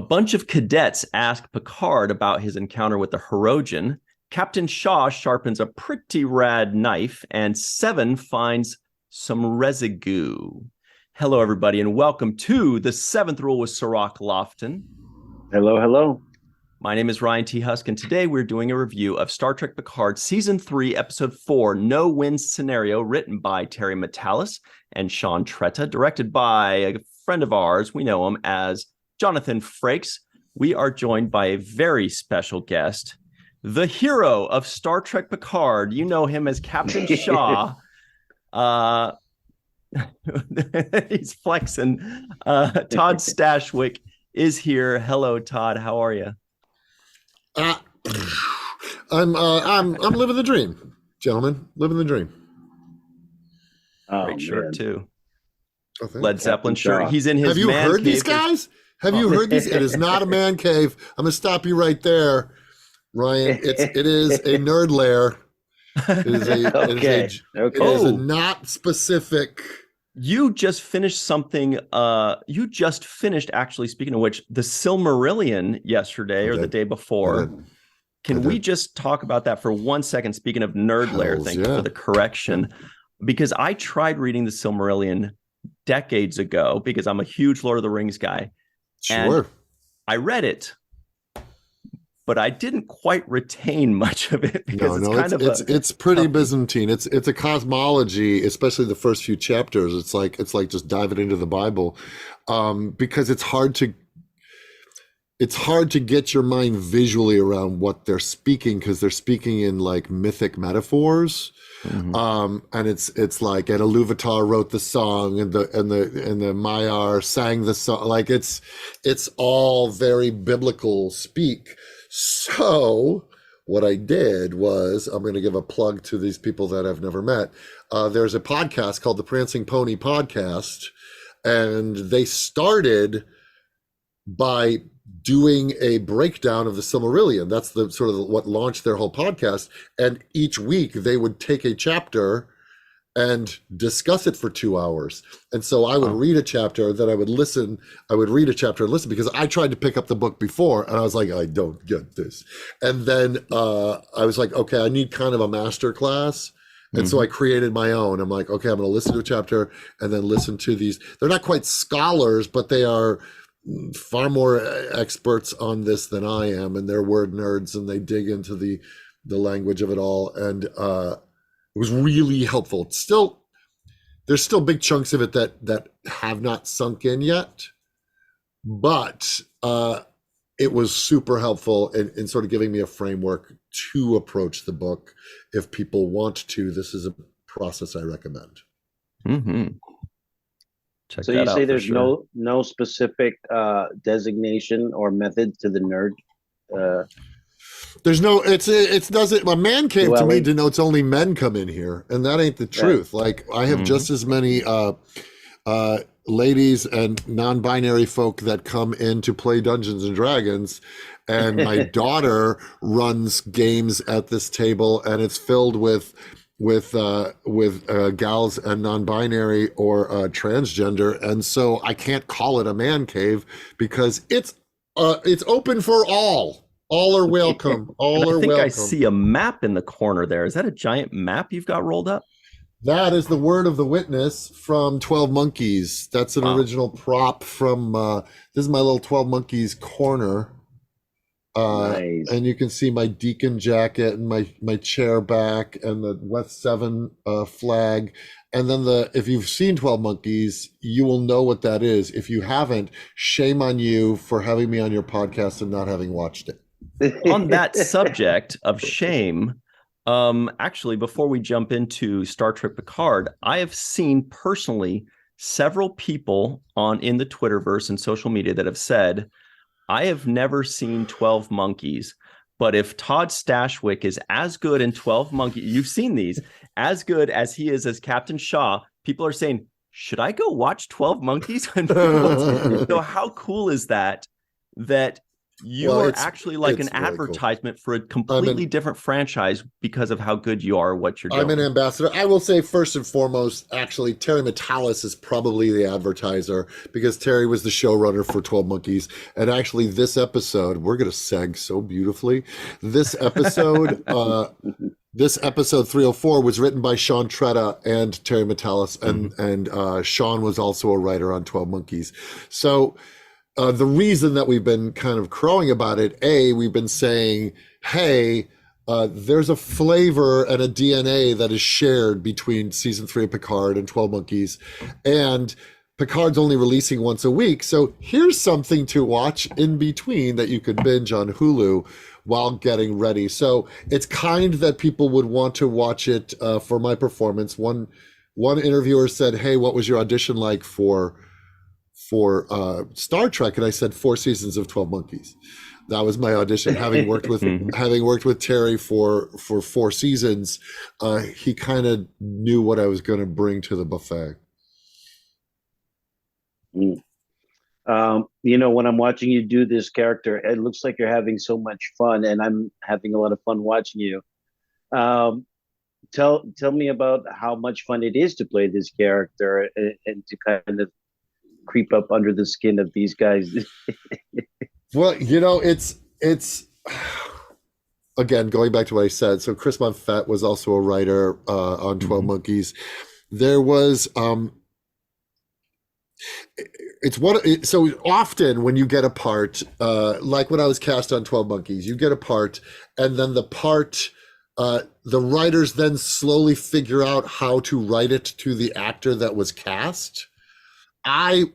bunch of cadets ask Picard about his encounter with the Hirogen. Captain Shaw sharpens a pretty rad knife, and Seven finds some residue. Hello, everybody, and welcome to The Seventh Rule with Cirroc Lofton. Hello, hello. My name is Ryan T. Husk, and today we're doing a review of Star Trek Picard Season 3, Episode 4, No-Win Scenario, written by Terry Matalas and Sean Tretta, directed by a friend of ours. We know him as Jonathan Frakes. We are joined by a very special guest, the hero of Star Trek Picard. You know him as Captain Shaw. He's flexing. Todd Stashwick is here. Hello, Todd. How are you? I'm living the dream, gentlemen. Living the dream. Great shirt too. Oh, Led Zeppelin shirt. He's in his. Have you heard these guys? Have you heard these? It is not a man cave. I'm gonna stop you right there, Ryan. It is a nerd lair. It is It is a not specific. You just finished something. You just finished, actually, speaking of which, the Silmarillion yesterday or the day before. Can we just talk about that for 1 second? Speaking of nerd lair, thank you for the correction. Because I tried reading the Silmarillion decades ago because I'm a huge Lord of the Rings guy. Sure. And I read it, but I didn't quite retain much of it because it's pretty Byzantine. It's a cosmology, especially the first few chapters. It's like just diving into the Bible, because it's hard to get your mind visually around what they're speaking, because they're speaking in like mythic metaphors. Mm-hmm. And it's like, and Iluvatar wrote the song, and the Maiar sang the song. Like it's all very biblical speak. So what I did was, I'm going to give a plug to these people that I've never met. There's a podcast called the Prancing Pony Podcast, and they started by doing a breakdown of the Silmarillion. That's the sort of what launched their whole podcast. And each week they would take a chapter and discuss it for 2 hours. And so I would read a chapter, then I would listen. I would read a chapter and listen, because I tried to pick up the book before and I was like, I don't get this. And then I was like, okay, I need kind of a master class. And so I created my own. I'm like, okay, I'm going to listen to a chapter and then listen to these. They're not quite scholars, but they are far more experts on this than I am, and they're word nerds, and they dig into the language of it all. And it was really helpful. There's still big chunks of it that have not sunk in yet, but it was super helpful in sort of giving me a framework to approach the book. If people want to, this is a process I recommend. Mm-hmm. So you say there's no specific designation or method to the nerd? There's no, it doesn't, a man cave to me denotes only men come in here, and that ain't the truth. Yeah. Like, I have just as many ladies and non-binary folk that come in to play Dungeons and Dragons, and my daughter runs games at this table, and it's filled with gals and non-binary or transgender, and so I can't call it a man cave, because it's open for all. All are welcome. I think I see a map in the corner there. Is that a giant map you've got rolled up? That is the Word of the Witness from 12 Monkeys. That's an original prop from this is my little 12 Monkeys corner. Nice. And you can see my deacon jacket and my chair back and the West 7 flag. And then if you've seen 12 Monkeys, you will know what that is. If you haven't, shame on you for having me on your podcast and not having watched it. On that subject of shame, actually, before we jump into Star Trek Picard, I have seen personally several people in the Twitterverse and social media that have said, I have never seen 12 Monkeys, but if Todd Stashwick is as good in 12 Monkeys, you've seen these, as good as he is as Captain Shaw, people are saying, should I go watch 12 Monkeys? So how cool is that You are actually like an really advertisement for a completely different franchise because of how good you are at what you're doing. I'm an ambassador. I will say first and foremost, actually, Terry Matalas is probably the advertiser because Terry was the showrunner for 12 Monkeys. And actually this episode, we're going to seg so beautifully. This episode, this episode 304 was written by Sean Tretta and Terry Matalas. And Sean was also a writer on 12 Monkeys. So the reason that we've been kind of crowing about it, we've been saying, hey, there's a flavor and a DNA that is shared between season 3 of Picard and 12 Monkeys, and Picard's only releasing once a week. So here's something to watch in between that you could binge on Hulu while getting ready. So it's kind that people would want to watch it for my performance. One interviewer said, hey, what was your audition like for Star Trek? And I said 4 seasons of 12 Monkeys. That was my audition. Having worked with Terry for 4 seasons, he kind of knew what I was going to bring to the buffet. When I'm watching you do this character, it looks like you're having so much fun, and I'm having a lot of fun watching you. Tell me about how much fun it is to play this character and to kind of creep up under the skin of these guys. Well, it's again, going back to what I said. So Chris Monfett was also a writer on 12 Monkeys. There was so often when you get a part, like when I was cast on 12 Monkeys, you get a part, and then the part, the writers then slowly figure out how to write it to the actor that was cast. I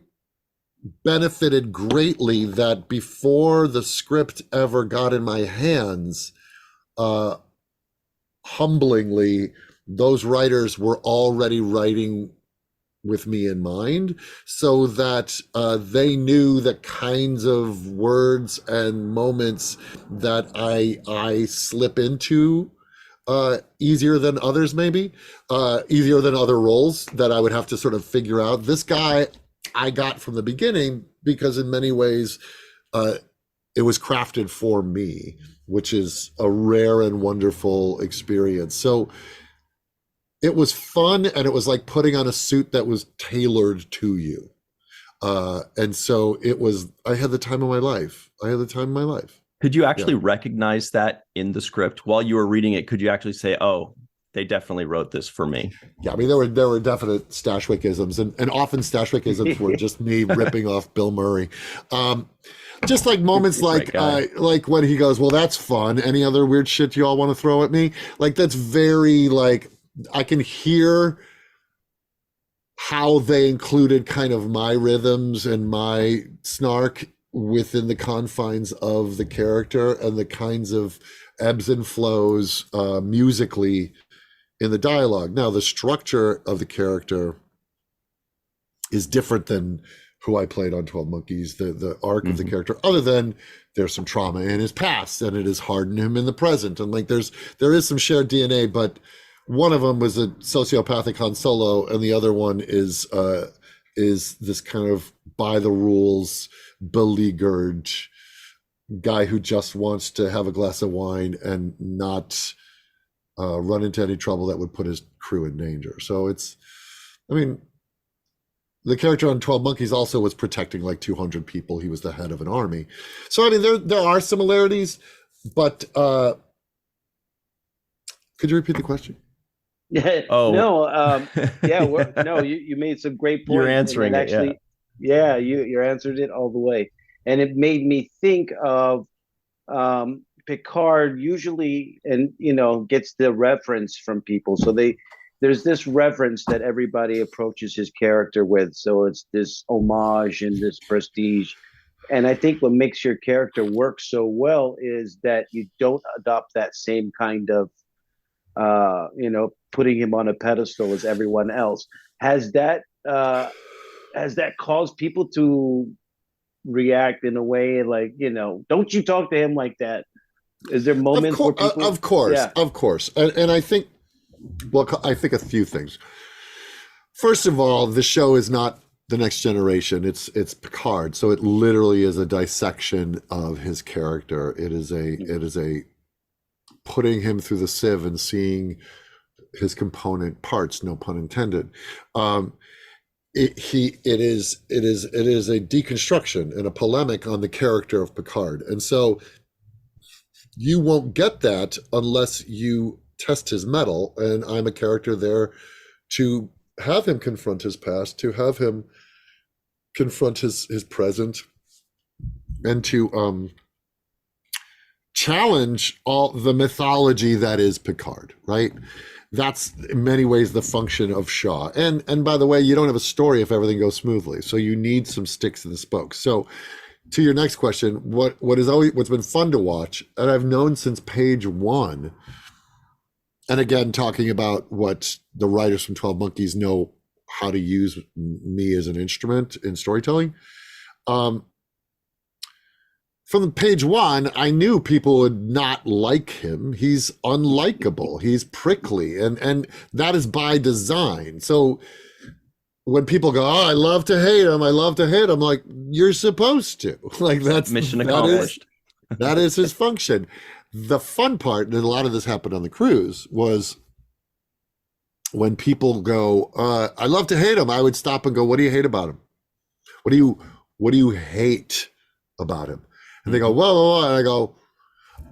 benefited greatly that before the script ever got in my hands, humblingly, those writers were already writing with me in mind, so that they knew the kinds of words and moments that I slip into easier than others, maybe easier than other roles that I would have to sort of figure out. This guy I got from the beginning because in many ways it was crafted for me, which is a rare and wonderful experience. So it was fun, and it was like putting on a suit that was tailored to you. And so I had the time of my life. Could you actually recognize that in the script while you were reading it? Could you actually say, oh, they definitely wrote this for me? Yeah, I mean, there were definite Stashwick-isms, and often Stashwick-isms were just me ripping off Bill Murray. Just like moments like when he goes, well, that's fun. Any other weird shit you all want to throw at me? Like, that's very, like, I can hear how they included kind of my rhythms and my snark within the confines of the character and the kinds of ebbs and flows musically in the dialogue. Now, the structure of the character is different than who I played on 12 Monkeys, the arc of the character, other than there's some trauma in his past and it has hardened him in the present. And like there is some shared DNA, but one of them was a sociopathic Han Solo, and the other one is this kind of by the rules, beleaguered guy who just wants to have a glass of wine and not run into any trouble that would put his crew in danger. So the character on 12 Monkeys also was protecting like 200 people. He was the head of an army. So, I mean, there are similarities, but could you repeat the question? Yeah. Oh. No. You made some great points. You're answering it. Actually, you answered it all the way, and it made me think of Picard usually, and gets the reference from people. So there's this reverence that everybody approaches his character with. So it's this homage and this prestige. And I think what makes your character work so well is that you don't adopt that same kind of putting him on a pedestal as everyone else. Has that caused people to react in a way like, don't you talk to him like that? Is there moments where people... Of course. And I think, a few things. First of all, the show is not The Next Generation. It's Picard, so it literally is a dissection of his character. It is a putting him through the sieve and seeing his component parts, no pun intended. It is a deconstruction and a polemic on the character of Picard, and so you won't get that unless you test his mettle. And I'm a character there to have him confront his past, to have him confront his present, and to challenge all the mythology that is Picard, right? That's in many ways the function of Shaw. And by the way, you don't have a story if everything goes smoothly. So you need some sticks in the spokes. So to your next question, what's been fun to watch, and I've known since page 1, and again, talking about what the writers from 12 Monkeys know how to use me as an instrument in storytelling. From page 1, I knew people would not like him. He's unlikable. He's prickly, and that is by design. So when people go, "Oh, I love to hate him. I love to hate him," like, you're supposed to. Like, that's mission accomplished. That is his function. The fun part, and a lot of this happened on the cruise, was when people go, "I love to hate him," I would stop and go, "What do you hate about him? What do you hate about him?" And they go, "Whoa, whoa, whoa." And I go,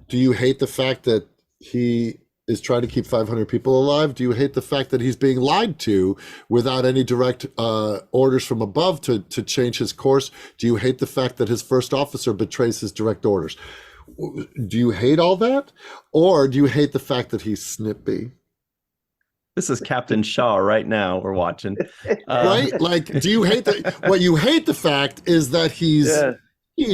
"Do you hate the fact that he is trying to keep 500 people alive? Do you hate the fact that he's being lied to without any direct orders from above to change his course? Do you hate the fact that his first officer betrays his direct orders? Do you hate all that? Or do you hate the fact that he's snippy?" This is Captain Shaw right now. We're watching. Right? Like, do you hate what you hate the fact is that he's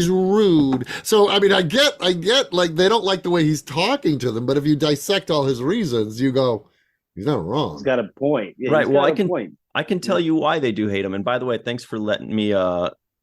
rude. So, I mean, I get, like, they don't like the way he's talking to them, but if you dissect all his reasons, you go, he's not wrong. He's got a point. Yeah, right. Well, I can tell you why they do hate him. And by the way, thanks for letting me,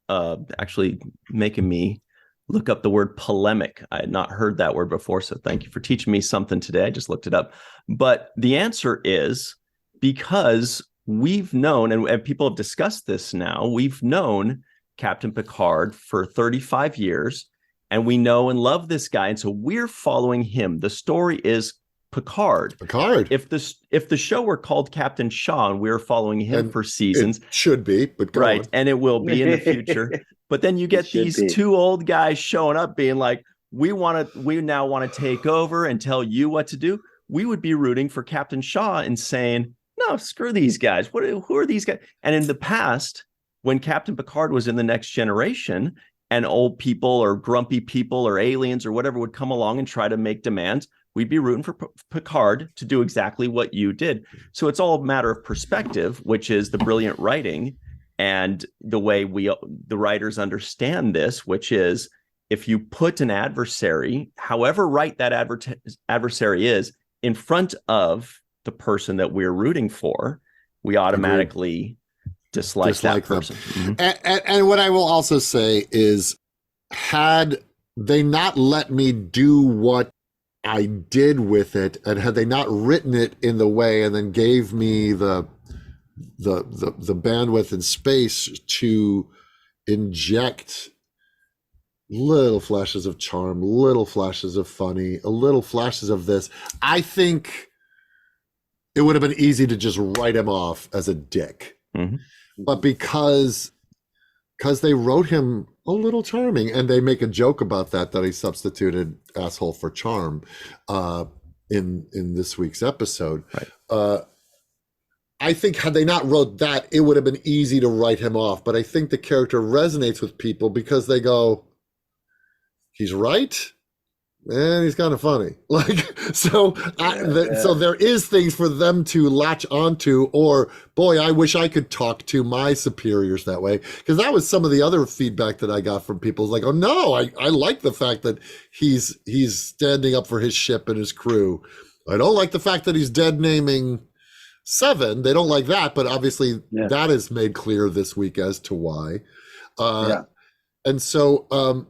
actually making me look up the word polemic. I had not heard that word before. So thank you for teaching me something today. I just looked it up. But the answer is because we've known, and people have discussed this now, we've known Captain Picard for 35 years, and we know and love this guy. And so we're following him. The story is Picard. If the show were called Captain Shaw and we were following him for seasons, it should be, but go on. And it will be in the future. But then you get these two old guys showing up being like, we now want to take over and tell you what to do. We would be rooting for Captain Shaw and saying, no, screw these guys. Who are these guys? And in the past, when Captain Picard was in The Next Generation and old people or grumpy people or aliens or whatever would come along and try to make demands, we'd be rooting for Picard to do exactly what you did. So it's all a matter of perspective, which is the brilliant writing and the way the writers understand this, which is if you put an adversary, however right that adversary is, in front of the person that we're rooting for, we automatically dislike that person. Mm-hmm. And what I will also say is, had they not let me do what I did with it, and had they not written it in the way and then gave me the bandwidth and space to inject little flashes of charm, little flashes of funny, little flashes of this, I think it would have been easy to just write him off as a dick. Mm-hmm. But because they wrote him a little charming, and they make a joke about that he substituted asshole for charm in this week's episode. Right. I think had they not wrote that, it would have been easy to write him off. But I think the character resonates with people because they go, he's right, and he's kind of funny. Like, so there is things for them to latch onto, or, boy, I wish I could talk to my superiors that way. Because that was some of the other feedback that I got from people. It's like, oh no, I like the fact that he's standing up for his ship and his crew. I don't like the fact that he's dead naming Seven. They don't like that, but obviously that is made clear this week as to why. And so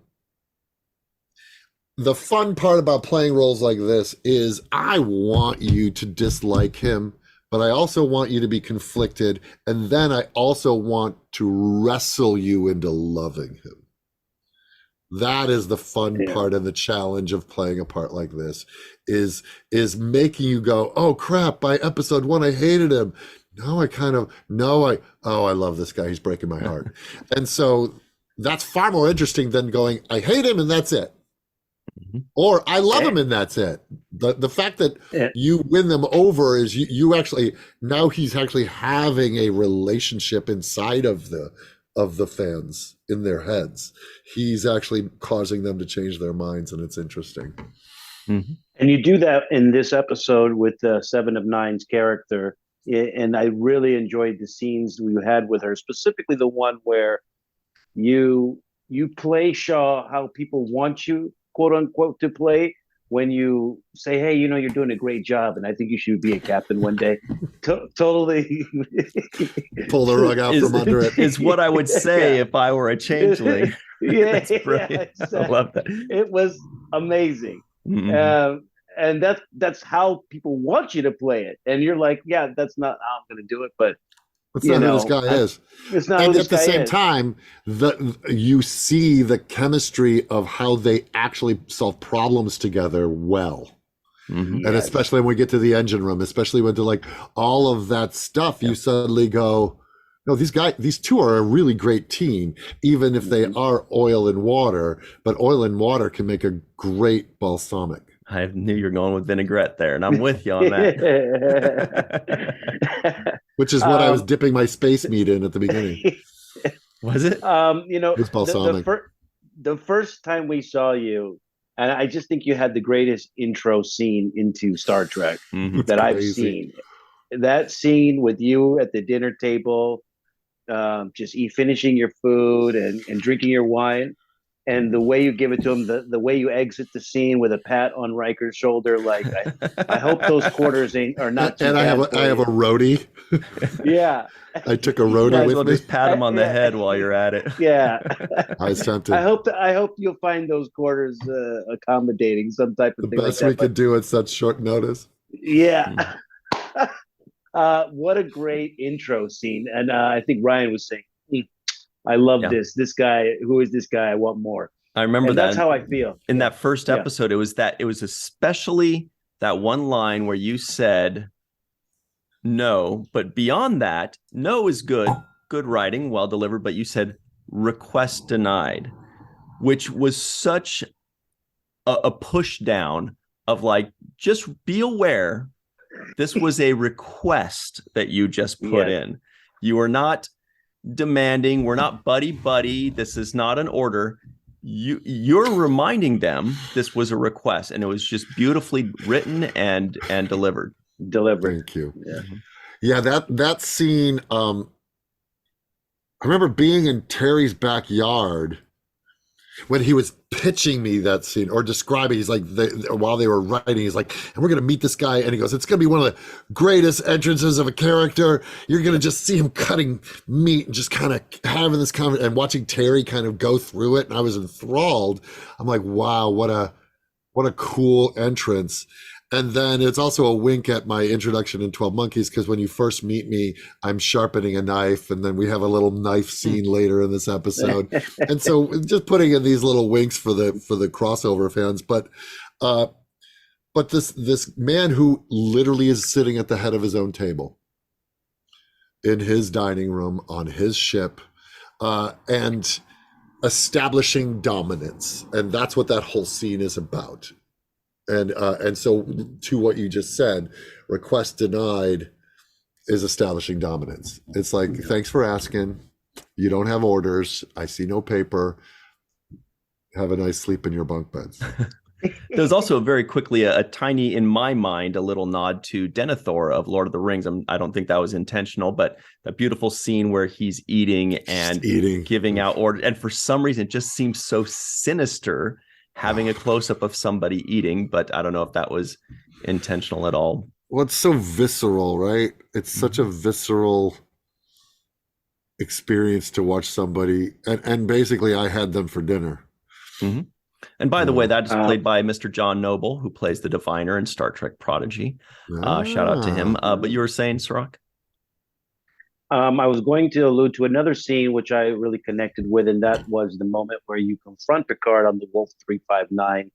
the fun part about playing roles like this is I want you to dislike him, but I also want you to be conflicted, and then I also want to wrestle you into loving him. That is the fun part and the challenge of playing a part like this, is making you go, oh crap, by episode 1 I hated him. Now I love this guy, he's breaking my heart. And so that's far more interesting than going, I hate him and that's it. Or I love him and that's it. The fact that you win them over is you actually, now he's actually having a relationship inside of the fans in their heads. He's actually causing them to change their minds, and it's interesting. And you do that in this episode with Seven of Nine's character, and I really enjoyed the scenes we had with her, specifically the one where you play Shaw how people want you, quote unquote, to play, when you say, hey, you're doing a great job and I think you should be a captain one day. Totally pull the rug out from under it is what I would say if I were a changeling. That's brilliant. Exactly. I love that. It was amazing. And that's how people want you to play it, and you're like, yeah, that's not how I'm going to do it, but that's not who this guy is. It's not. And at the same time, you see the chemistry of how they actually solve problems together well. And especially when we get to the engine room, especially when to like all of that stuff, you suddenly go, no, these two are a really great team, even if they are oil and water, but oil and water can make a great balsamic. I knew you were going with vinaigrette there, and I'm with you on that. Which is what I was dipping my space meat in at the beginning. Was it? It's balsamic. The first time we saw you, and I just think you had the greatest intro scene into Star Trek that I've seen. That scene with you at the dinner table, just finishing your food and drinking your wine. And the way you give it to him, the way you exit the scene with a pat on Riker's shoulder, like I hope those quarters are not too bad. And I have a roadie. Yeah, I took a roadie with me. Just pat him on the head while you're at it. Yeah, I was tempted. I hope you'll find those quarters accommodating some type of the thing. Best like we could do at such short notice. Yeah. What a great intro scene, and I think Ryan was saying, I love this. This guy, who is this guy? I want more. I remember that. That's how I feel. In that first episode, it was especially that one line where you said no, but beyond that, no is good writing, well delivered, but you said request denied, which was such a push down of like, just be aware this was a request that you just put in. You are not demanding, we're not buddy, this is not an order. You're reminding them this was a request, and it was just beautifully written and delivered. Thank you. Yeah, that scene, I remember being in Terry's backyard when he was pitching me that scene, or describing, he's like, while they were writing, he's like, and we're going to meet this guy, and he goes, it's going to be one of the greatest entrances of a character. You're going to just see him cutting meat and just kind of having this conversation, and watching Terry kind of go through it, and I was enthralled. I'm like, wow, what a cool entrance. And then it's also a wink at my introduction in 12 Monkeys, because when you first meet me, I'm sharpening a knife, and then we have a little knife scene later in this episode. And so just putting in these little winks for the crossover fans. But this man who literally is sitting at the head of his own table in his dining room on his ship, and establishing dominance. And that's what that whole scene is about. And so to what you just said, request denied is establishing dominance. It's like, thanks for asking. You don't have orders. I see no paper. Have a nice sleep in your bunk beds. There's also very quickly a tiny, in my mind, a little nod to Denethor of Lord of the Rings. I don't think that was intentional, but a beautiful scene where he's eating and giving out orders. And for some reason, it just seems so sinister having a close-up of somebody eating, but I don't know if that was intentional at all. Well, it's so visceral, right? It's such a visceral experience to watch somebody, and basically I had them for dinner. And by the way, that is Uh, played by Mr. John Noble, who plays the Diviner in Star Trek Prodigy. Shout out to him. But you were saying, Cirroc? I was going to allude to another scene which I really connected with, and that was the moment where you confront Picard on the Wolf 359.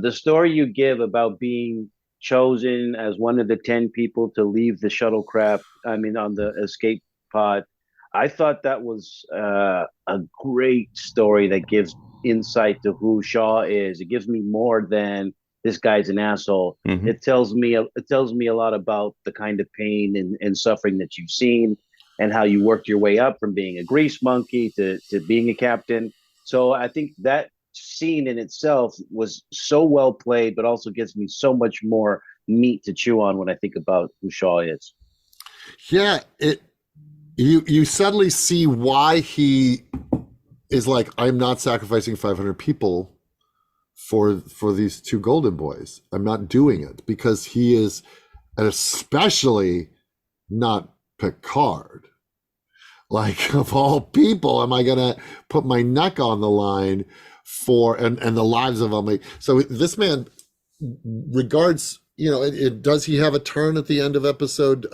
The story you give about being chosen as one of the 10 people to leave the shuttlecraft, on the escape pod, I thought that was a great story that gives insight to who Shaw is. It gives me more than this guy's an asshole. Mm-hmm. It tells me a lot about the kind of pain and suffering that you've seen, and how you worked your way up from being a grease monkey to being a captain. So I think that scene in itself was so well played, but also gives me so much more meat to chew on when I think about who Shaw is. Yeah, you suddenly see why he is like, I'm not sacrificing 500 people for these two golden boys. I'm not doing it because he is, and especially not Picard. Like, of all people, am I gonna put my neck on the line for and the lives of them? So this man regards, does he have a turn at the end of episode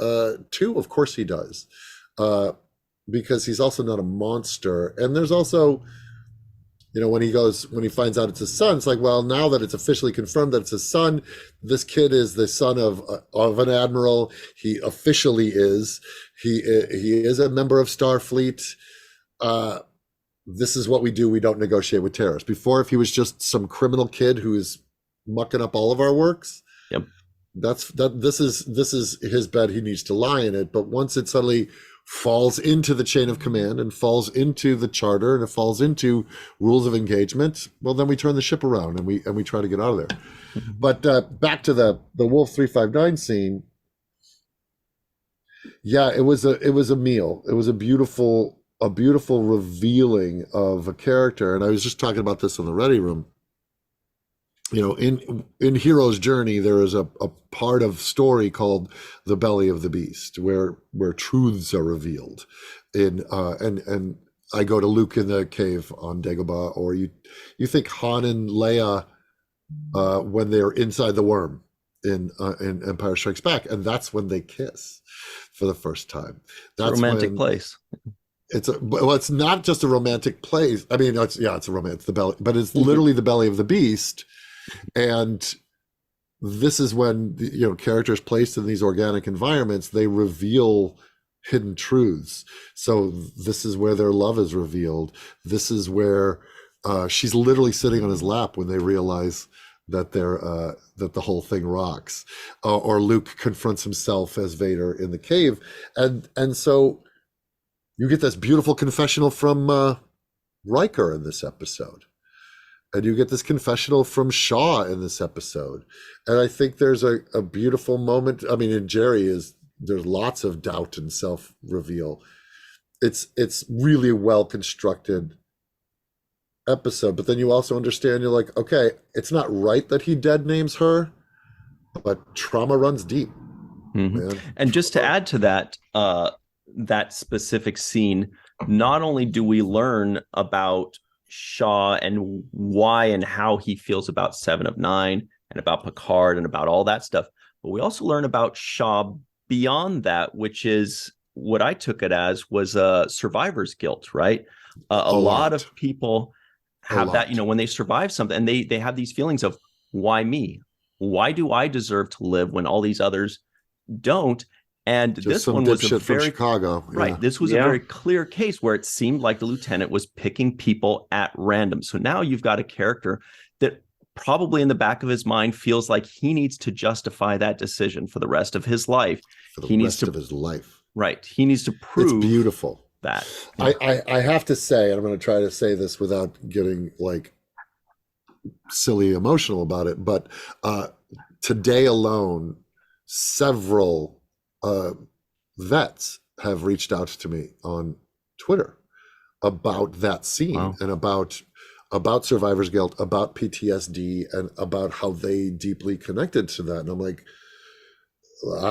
2? Of course he does, because he's also not a monster. And there's also, when he finds out it's his son, it's like, well, now that it's officially confirmed that it's his son, this kid is the son of an admiral. He officially is. He is a member of Starfleet. This is what we do. We don't negotiate with terrorists. Before, if he was just some criminal kid who is mucking up all of our works, yep, this is his bed. He needs to lie in it. But once it suddenly falls into the chain of command and falls into the charter and it falls into rules of engagement, well, then we turn the ship around and we try to get out of there. But back to the Wolf 359 scene. Yeah, it was a meal. It was a beautiful revealing of a character. And I was just talking about this in the Ready Room. In Hero's Journey, there is a part of story called the Belly of the Beast, where truths are revealed. And I go to Luke in the cave on Dagobah, or you think Han and Leia when they're inside the worm in Empire Strikes Back, and that's when they kiss for the first time. That's a romantic place. It's not just a romantic place. I mean, it's a romance, the belly, but it's literally the belly of the beast. And this is when characters placed in these organic environments, they reveal hidden truths. So this is where their love is revealed. This is where she's literally sitting on his lap when they realize that that the whole thing rocks. Or Luke confronts himself as Vader in the cave, and so you get this beautiful confessional from Riker in this episode. And you get this confessional from Shaw in this episode. And I think there's a beautiful moment. I mean, in Jerry there's lots of doubt and self-reveal. It's really a well-constructed episode. But then you also understand, you're like, okay, it's not right that he dead names her, but trauma runs deep. Mm-hmm. And just to add to that, that specific scene, not only do we learn about Shaw and why and how he feels about Seven of Nine and about Picard and about all that stuff, but we also learn about Shaw beyond that, which is what I took it as was survivor's guilt, right? A lot of people have that, when they survive something, and they have these feelings of, why me? Why do I deserve to live when all these others don't? And just this one was a very Chicago. Right. Yeah. This was a very clear case where it seemed like the lieutenant was picking people at random. So now you've got a character that probably in the back of his mind feels like he needs to justify that decision for the rest of his life. Of his life. Right. He needs to prove. It's beautiful. That. I have to say, and I'm going to try to say this without getting like silly emotional about it, but today alone, several vets have reached out to me on Twitter about that scene and about survivor's guilt, about PTSD, and about how they deeply connected to that. And I'm like,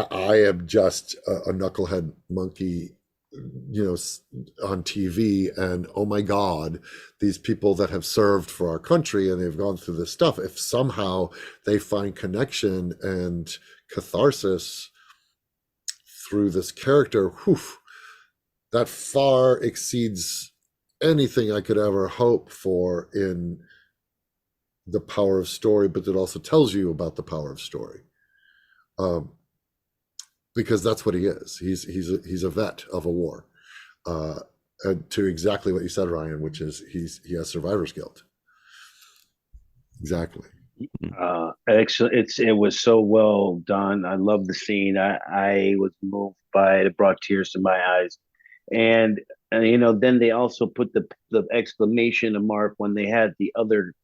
I am just a knucklehead monkey on TV, and oh my God, these people that have served for our country and they've gone through this stuff, if somehow they find connection and catharsis through this character, that far exceeds anything I could ever hope for in the power of story, but it also tells you about the power of story. Because that's what he is. He's a vet of a war, and to exactly what you said, Ryan, which is he has survivor's guilt. Exactly. Excellent. It was so well done. I love the scene. I was moved by it. It brought tears to my eyes, and then they also put the exclamation mark when they had the other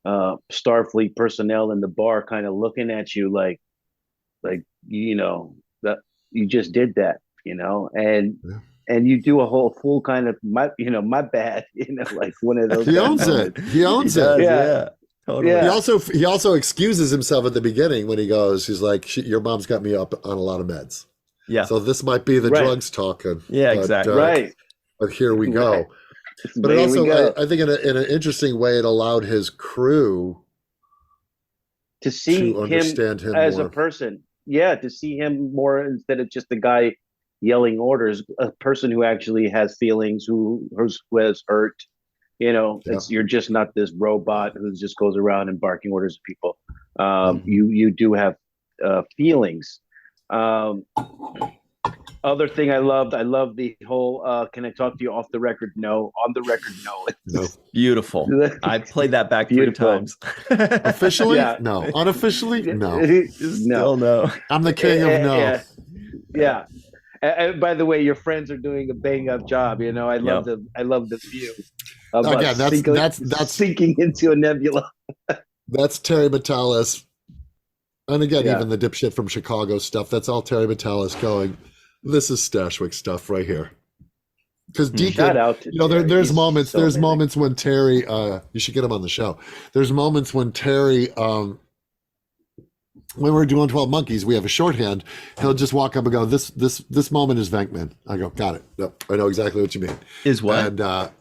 Starfleet personnel in the bar, kind of looking at you like that you just did that, and you do a whole full kind of my bad, like one of those. He owns it. He owns it. Yeah. Totally. Yeah. He also excuses himself at the beginning when he's like, your mom's got me up on a lot of meds. Yeah. So this might be the drugs talking. Yeah, exactly. Right. But here we go. Right. But it also, I think in an interesting way, it allowed his crew to see understand him as more. a person. Yeah, to see him more instead of just a guy yelling orders, a person who actually has feelings, who has hurt. You're just not this robot who just goes around and barking orders at people. You do have feelings. Other thing I loved the whole can I talk to you off the record? No. On the record, no. No. Beautiful. I played that back 3 times. Officially? Yeah. No. Unofficially? No. Still no. I'm the king of no. Yeah. And by the way, your friends are doing a bang up job. I love the view. Again, that's sinking into a nebula. That's Terry Matalas. And again, even the dipshit from Chicago stuff, that's all Terry Matalas going, this is Stashwick stuff right here. Because Deacon, shout out to Terry. there's moments when Terry, you should get him on the show. There's moments when Terry, when we're doing 12 Monkeys, we have a shorthand. He'll just walk up and go, this moment is Venkman. I go, got it. Yep, I know exactly what you mean. Is what? And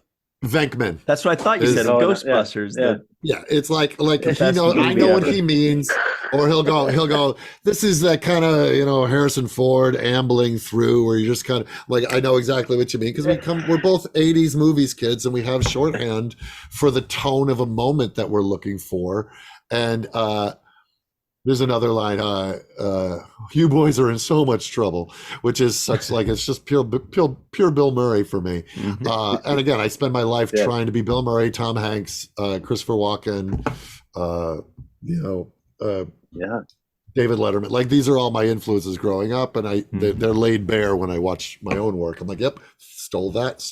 Venkman. That's what I thought you said. Ghostbusters. Yeah, it's like I know what he means. Or he'll go, this is that kind of, Harrison Ford ambling through where you're just kind of like, I know exactly what you mean. Because we're both 80s movies kids and we have shorthand for the tone of a moment that we're looking for. And there's another line, you boys are in so much trouble, which is such like, it's just pure Bill Murray for me. And again, I spend my life trying to be Bill Murray, Tom Hanks, Christopher Walken, David Letterman. Like these are all my influences growing up, and they're laid bare when I watch my own work. I'm like, yep, stole that.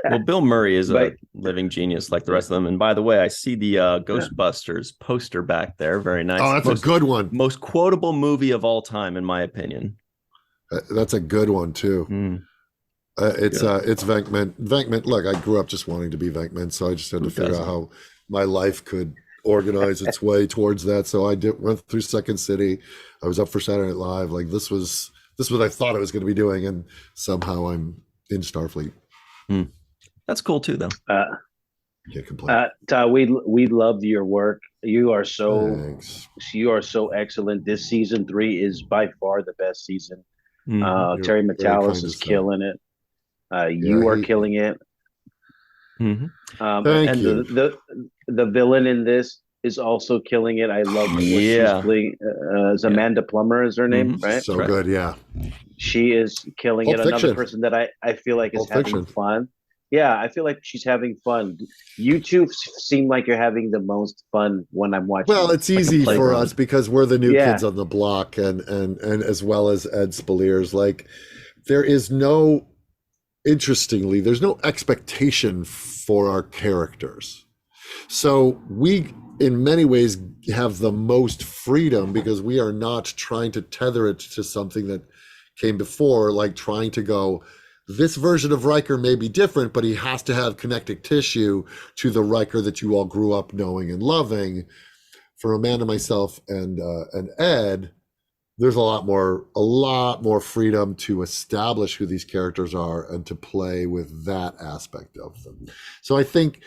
Well, Bill Murray is a living genius like the rest of them. And by the way, I see the Ghostbusters poster back there. Very nice. Oh, that's a good one. Most quotable movie of all time, in my opinion. That's a good one too. It's Venkman. Venkman. Look, I grew up just wanting to be Venkman, so I just had to figure out how my life could organize its way towards that. So I went through Second City. I was up for Saturday Night Live. Like this was what I thought I was going to be doing, and somehow I'm in Starfleet. That's cool too, though. Can't complain. Todd, we loved your work. You are so Thanks. Excellent. This season 3 is by far the best season. Terry Very Matalas is killing it. You are killing it. Thank you. The villain in this is also killing it. I love what she's playing. Amanda Plummer is her name, right? So good, yeah. She is killing it. Another person that I feel like is having fun. Yeah, I feel like she's having fun. You two seem like you're having the most fun when I'm watching. Well, it's easy for us because we're the new kids on the block, and as well as Ed Spalier's. Like, there's no expectation for our characters. So we, in many ways, have the most freedom because we are not trying to tether it to something that came before, like trying to go, this version of Riker may be different, but he has to have connective tissue to the Riker that you all grew up knowing and loving. For Amanda, myself, and Ed, there's a lot more freedom to establish who these characters are and to play with that aspect of them. So I think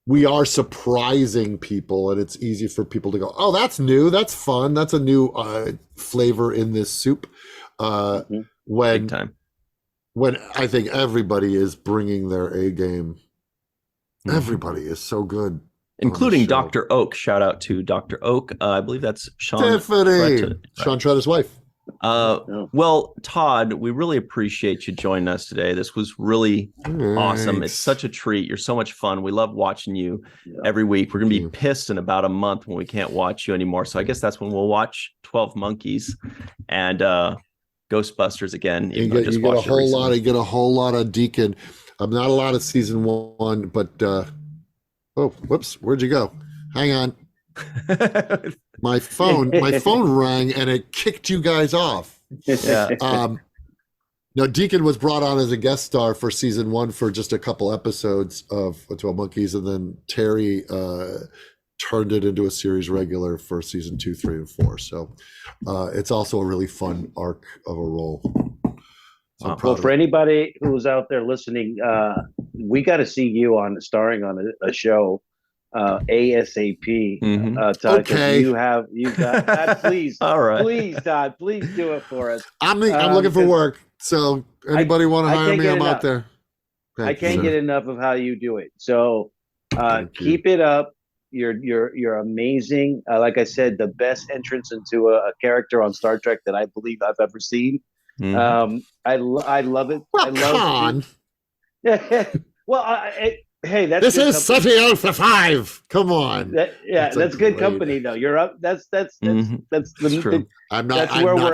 we are surprising people, and it's easy for people to go, oh, that's new, that's fun, that's a new flavor in this soup. Big time. When I think everybody is bringing their A game. Everybody is so good. Including Dr. Oak. Shout out to Dr. Oak. I believe that's Sean. Tiffany. Sean Tretta's wife. Well, Todd, we really appreciate you joining us today. This was really awesome. It's such a treat. You're so much fun. We love watching you every week. We're going to be pissed in about a month when we can't watch you anymore. So I guess that's when we'll watch 12 Monkeys and Ghostbusters again. You get a whole lot of Deacon. I'm not a lot of season 1, but oh, whoops, where'd you go? Hang on. My phone rang and it kicked you guys off. Yeah. No, Deacon was brought on as a guest star for season 1 for just a couple episodes of 12 Monkeys, and then Terry turned it into a series regular for season 2, 3, and 4. So it's also a really fun arc of a role. So well, for anybody who's out there listening, we got to see you starring on a show ASAP. Todd, okay, you've got that. Please, all right, please, Todd, please do it for us. I'm looking for work, so anybody want to hire me? I'm out there. I can't get enough of how you do it. So keep it up. You're amazing. Like I said, the best entrance into a character on Star Trek that I believe I've ever seen. I love it. Well, Well, hey, that's this is setting out for 5. Come on. That's good company, though. You're up. That's true. I'm not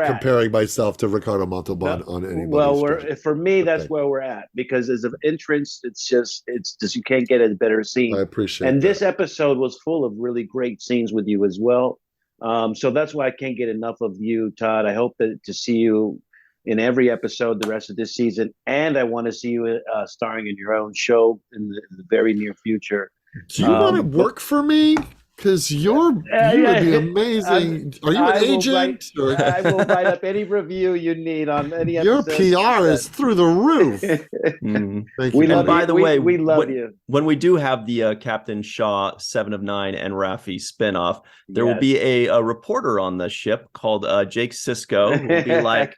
comparing myself to Ricardo Montalban on anybody. Well, for me, that's where we're at, because as an entrance, it's just you can't get a better scene. I appreciate And that. this episode was full of really great scenes with you as well. So that's why I can't get enough of you, Todd. I hope to see you in every episode the rest of this season, and I want to see you starring in your own show in the very near future. Do you want to work for me? Because you would be amazing. Are you an agent? I will write up any review you need on any episode. Your PR is through the roof. Thank you. And by the way, we love you. When we do have the Captain Shaw 7 of 9 and Raffi spinoff, there will be a reporter on the ship called Jake Sisko, who will be like,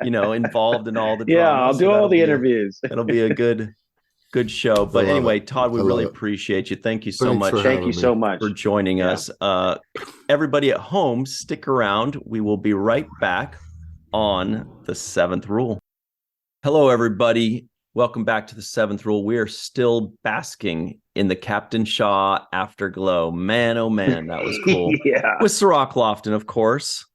involved in all the drama. I'll do all the interviews. It'll be a good show. But anyway, Todd, we really appreciate you. Thank you so much. Thank you so much for joining us. Everybody at home, stick around. We will be right back on the 7th Rule. Hello, everybody. Welcome back to the 7th Rule. We are still basking in the Captain Shaw afterglow. Man, oh man, that was cool. With Cirroc Lofton, of course.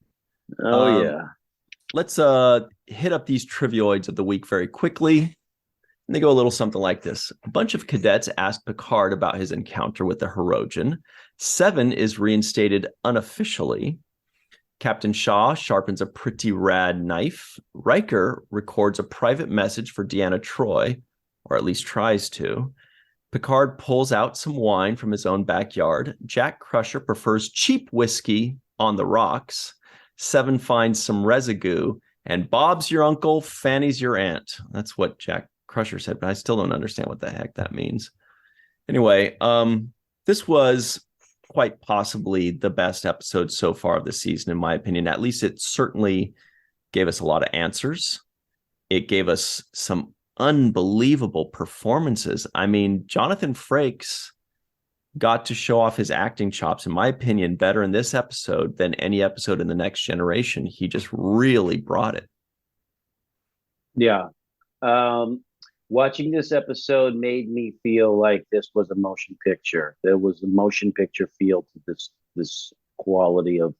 Let's hit up these trivioids of the week very quickly. And they go a little something like this. A bunch of cadets ask Picard about his encounter with the Hirogen. 7 is reinstated unofficially. Captain Shaw sharpens a pretty rad knife. Riker records a private message for Deanna Troi, or at least tries to. Picard pulls out some wine from his own backyard. Jack Crusher prefers cheap whiskey on the rocks. 7 finds some residue. And Bob's your uncle, Fanny's your aunt. That's what Jack Crusher said, but I still don't understand what the heck that means. Anyway, this was quite possibly the best episode so far of the season, in my opinion. At least it certainly gave us a lot of answers. It gave us some unbelievable performances. I mean, Jonathan Frakes got to show off his acting chops, in my opinion, better in this episode than any episode in The Next Generation. He just really brought it. Yeah. Watching this episode made me feel like this was a motion picture. There was a motion picture feel to this quality of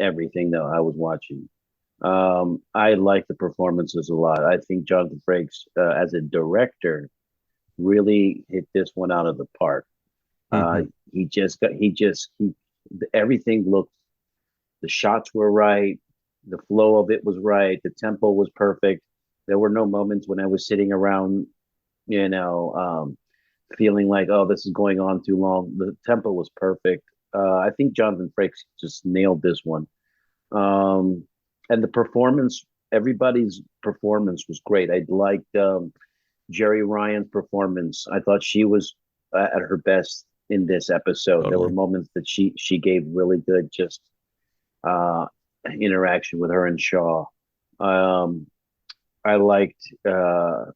everything that I was watching. I like the performances a lot. I think Jonathan Frakes, as a director, really hit this one out of the park. Everything looked, the shots were right, the flow of it was right, the tempo was perfect. There were no moments when I was sitting around, feeling like, oh, this is going on too long. The tempo was perfect. I think Jonathan Frakes just nailed this one. And the performance, everybody's performance was great. I liked Jerry Ryan's performance. I thought she was at her best in this episode. Totally. There were moments that she gave really good just interaction with her and Shaw. I liked the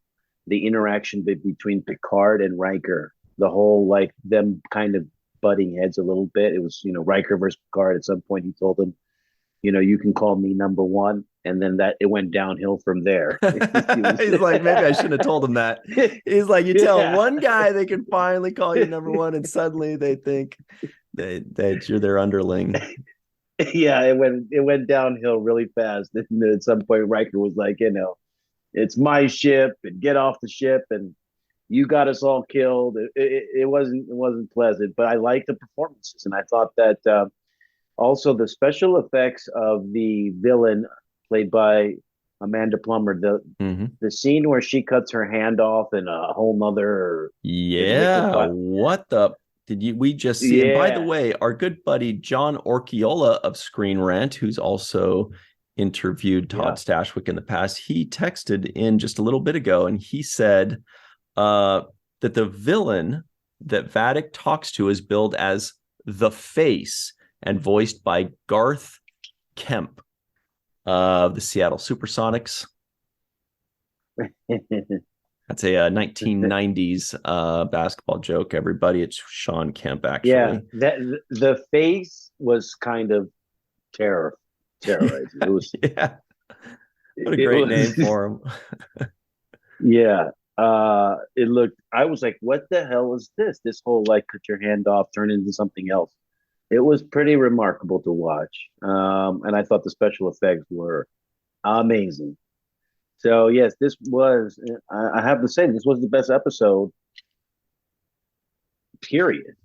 interaction between Picard and Riker. The whole like them kind of butting heads a little bit. It was Riker versus Picard. At some point, he told him, you can call me number one, and then that it went downhill from there. He's like, maybe I shouldn't have told him that. He's like, you tell one guy they can finally call you number one, and suddenly they think that you're their underling. Yeah, it went downhill really fast. And at some point, Riker was like, it's my ship, and get off the ship, and you got us all killed. It wasn't pleasant, but I liked the performances, and I thought that also the special effects of the villain played by Amanda Plummer, the scene where she cuts her hand off in a whole nother what the we just see? And by the way, our good buddy John Orchiola of Screen Rant, who's also interviewed Todd Stashwick in the past, he texted in just a little bit ago, and he said that the villain that Vadic talks to is billed as the Face and voiced by Garth Kemp of the Seattle Supersonics. That's a 1990s basketball joke, everybody. It's Sean Kemp, actually. Yeah, the Face was kind of terrorizing. It was, yeah. What a great name for him. Yeah. It looked, I was like, what the hell is this? This whole like cut your hand off, turn into something else. It was pretty remarkable to watch. And I thought the special effects were amazing. So yes, this was, I have to say, this was the best episode, period,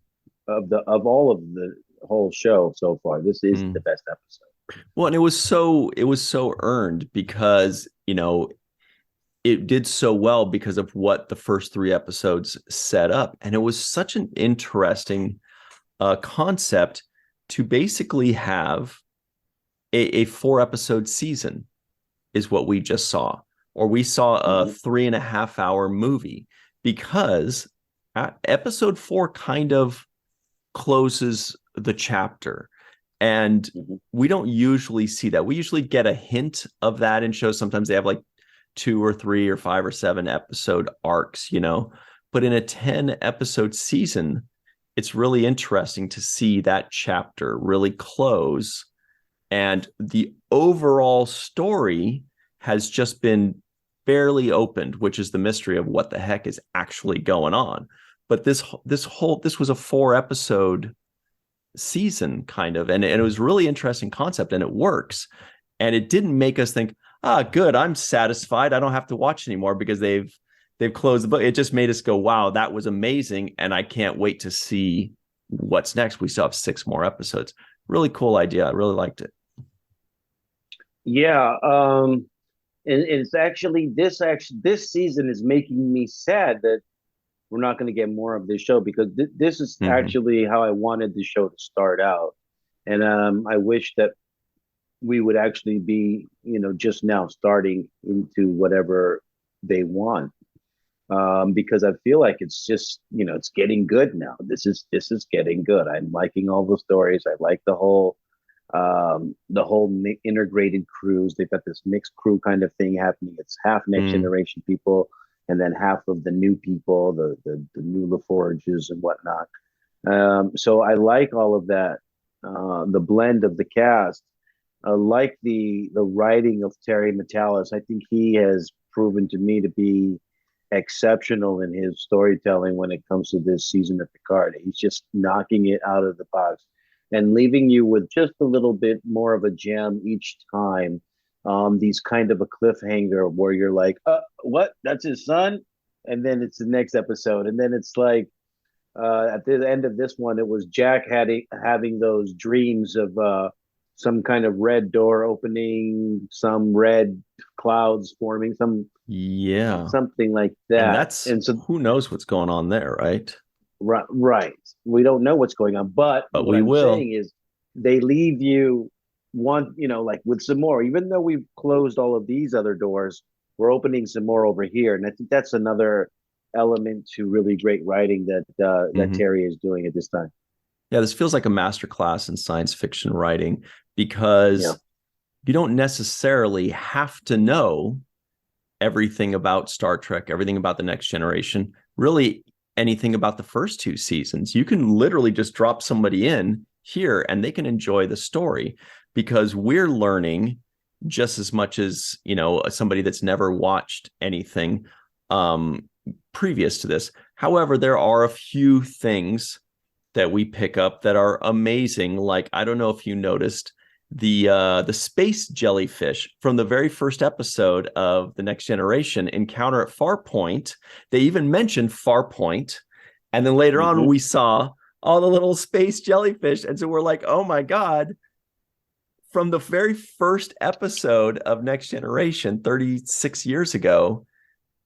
of all of the whole show so far. This is the best episode. Well, and it was so earned because, it did so well because of what the first 3 episodes set up. And it was such an interesting concept to basically have a 4-episode season is what we just saw, or we saw a 3.5 hour movie, because episode 4 kind of closes the chapter. And we don't usually see that. We usually get a hint of that in shows. Sometimes they have like 2 or 3 or 5 or 7 episode arcs, but in a 10 episode season, it's really interesting to see that chapter really close. And the overall story has just been barely opened, which is the mystery of what the heck is actually going on. But this was a 4-episode season kind of, and it was a really interesting concept, and it works. And it didn't make us think, good, I'm satisfied, I don't have to watch anymore because they've closed the book. It just made us go, wow, that was amazing, and I can't wait to see what's next. We still have 6 more episodes. Really cool idea. I really liked it. Yeah, and it's actually this season is making me sad that we're not going to get more of this show, because this is actually how I wanted the show to start out. And I wish that we would actually be, just now starting into whatever they want, because I feel like it's just, it's getting good now. This is getting good. I'm liking all the stories. I like the whole integrated crews. They've got this mixed crew kind of thing happening. It's half next generation people, and then half of the new people, the new LaForges and whatnot. So I like all of that. The blend of the cast. I like the writing of Terry Matalas. I think he has proven to me to be exceptional in his storytelling when it comes to this season of Picard. He's just knocking it out of the box and leaving you with just a little bit more of a gem each time. These kind of a cliffhanger where you're like, what? That's his son? And then it's the next episode. And then it's like, at the end of this one, it was Jack having those dreams of some kind of red door opening, some red clouds forming, something like that. And so who knows what's going on there, right? Right. We don't know what's going on, but what we I'm will. saying is they leave you want, like with some more, even though we've closed all of these other doors, we're opening some more over here. And I think that's another element to really great writing that Terry is doing at this time. Yeah, this feels like a masterclass in science fiction writing, because you don't necessarily have to know everything about Star Trek, everything about the Next Generation, really anything about the first two seasons. You can literally just drop somebody in here and they can enjoy the story, because we're learning just as much as, somebody that's never watched anything previous to this. However, there are a few things that we pick up that are amazing. Like, I don't know if you noticed the space jellyfish from the very first episode of The Next Generation encounter at Farpoint. They even mentioned Farpoint. And then later on, we saw all the little space jellyfish. And so we're like, oh my God, from the very first episode of Next Generation 36 years ago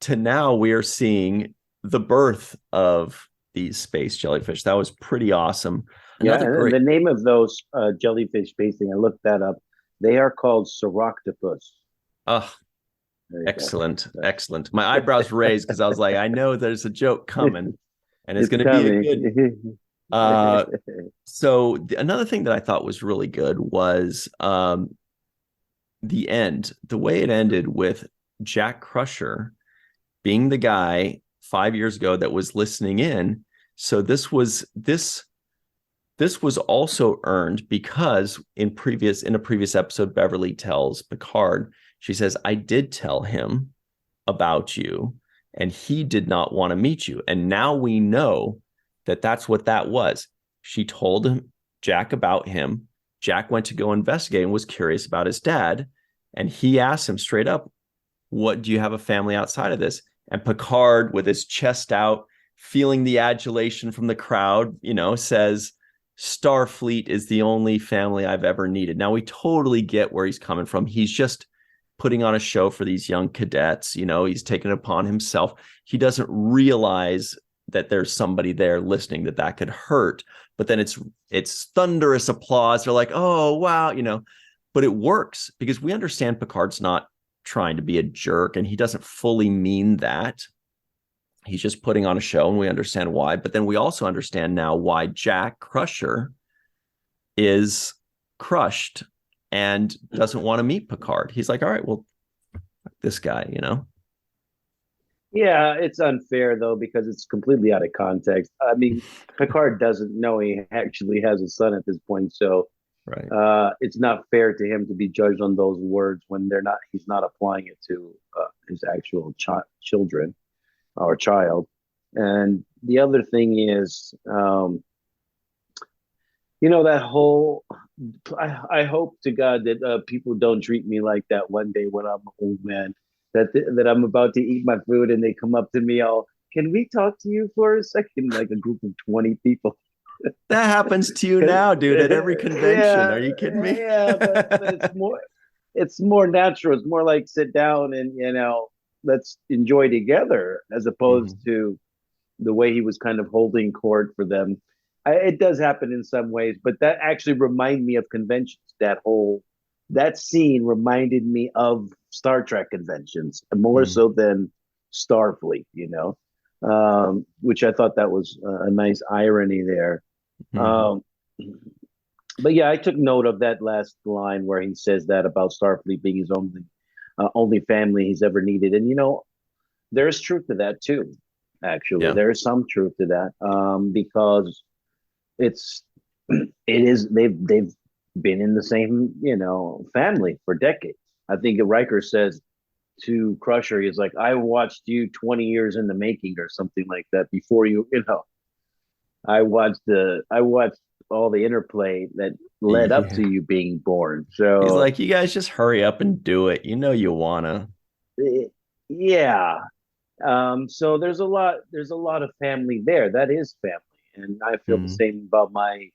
to now, we are seeing the birth of these space jellyfish. That was pretty awesome. And the name of those jellyfish basting, I looked that up. They are called Cirroctopus. Oh, excellent. Excellent. My eyebrows raised because I was like, I know there's a joke coming and it's going to be a good. So another thing that I thought was really good was the end, the way it ended with Jack Crusher being the guy 5 years ago that was listening in. So this was also earned because in a previous episode, Beverly tells Picard, she says, I did tell him about you and he did not want to meet you. And now we know that that's what that was. She told Jack about him. Jack went to go investigate and was curious about his dad. And he asked him straight up, what, do you have a family outside of this? And Picard, with his chest out, feeling the adulation from the crowd, says, Starfleet is the only family I've ever needed. Now we totally get where he's coming from. He's just putting on a show for these young cadets. He's taken it upon himself. He doesn't realize that there's somebody there listening that could hurt. But then it's thunderous applause. They're like, oh, wow, but it works because we understand Picard's not trying to be a jerk and he doesn't fully mean that. He's just putting on a show and we understand why. But then we also understand now why Jack Crusher is crushed and doesn't want to meet Picard. He's like, all right, well, this guy, Yeah, it's unfair, though, because it's completely out of context. I mean, Picard doesn't know he actually has a son at this point. So it's not fair to him to be judged on those words when he's not applying it to his actual children. Our child. And the other thing is, that whole, I hope to God that people don't treat me like that one day when I'm an old man, that I'm about to eat my food and they come up to me all, can we talk to you for a second? Like a group of 20 people. That happens to you now, dude, at every convention. Yeah, are you kidding me? Yeah, but it's more natural. It's more like sit down and, let's enjoy together, as opposed to the way he was kind of holding court for them. It does happen in some ways, but that actually reminded me of conventions. That scene reminded me of Star Trek conventions, more so than Starfleet, which I thought that was a nice irony there. But yeah, I took note of that last line where he says that about Starfleet being his only family he's ever needed. And, there's truth to that too. Actually, there is some truth to that, because they've been in the same, family for decades. I think Riker says to Crusher, he's like, I watched you 20 years in the making or something like that before you, I watched all the interplay that led up to you being born. So he's like, you guys just hurry up and do it. You wanna. Yeah. So there's a lot of family there. That is family. And I feel the same about my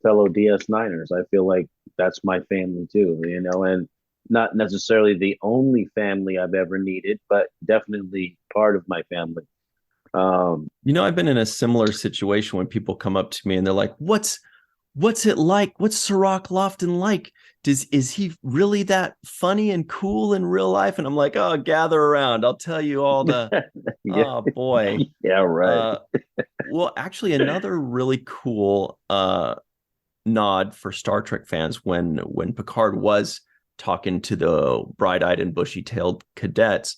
fellow DS9ers. I feel like that's my family too, and not necessarily the only family I've ever needed, but definitely part of my family. I've been in a similar situation when people come up to me and they're like, what's it like? What's Cirroc Lofton like? is he really that funny and cool in real life? And I'm like, oh, gather around. I'll tell you all the, Yeah. oh boy. Yeah, right. Well, actually, another really cool nod for Star Trek fans when Picard was talking to the bright-eyed and bushy-tailed cadets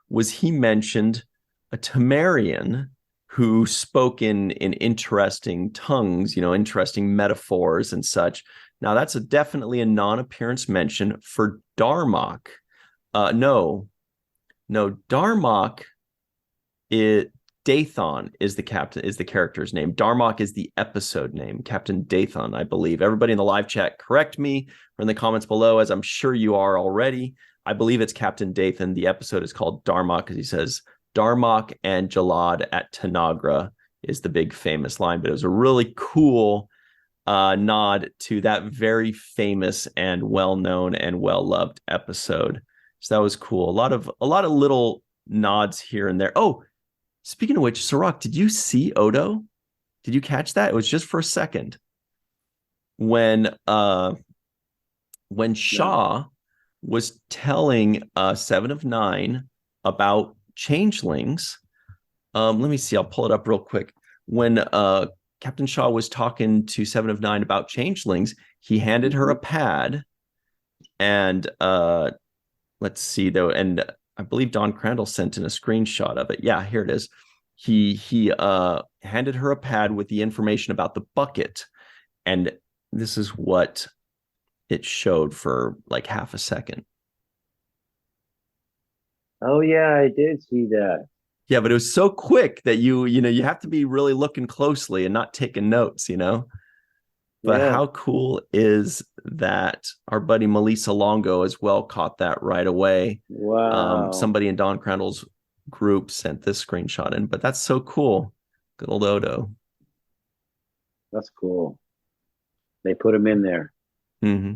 was he mentioned a Temerian who spoke in interesting tongues, interesting metaphors and such. Now, that's definitely a non-appearance mention for Darmok. No, Darmok Dathon is the character's name. Darmok is the episode name, Captain Dathon, I believe. Everybody in the live chat, correct me or in the comments below, as I'm sure you are already. I believe it's Captain Dathon. The episode is called Darmok because he says, Darmok and Jalad at Tanagra is the big famous line. But it was a really cool nod to that very famous and well-known and well-loved episode. So that was cool. A lot of little nods here and there. Oh, speaking of which, Cirroc, did you see Odo? Did you catch that? It was just for a second. When Shaw was telling Seven of Nine about changelings. Let me see. I'll pull it up real quick. When Captain Shaw was talking to Seven of Nine about changelings, he handed her a pad. And let's see, though. And I believe Don Crandall sent in a screenshot of it. Yeah, here it is. He handed her a pad with the information about the bucket. And this is what it showed for like half a second. Oh yeah, I did see that. Yeah, but it was so quick that you have to be really looking closely and not taking notes, But Yeah. how cool is that? Our buddy Melissa Longo as well caught that right away. Wow. Somebody in Don Crandall's group sent this screenshot in, but that's so cool. Good old Odo. That's cool. They put him in there. Mm-hmm.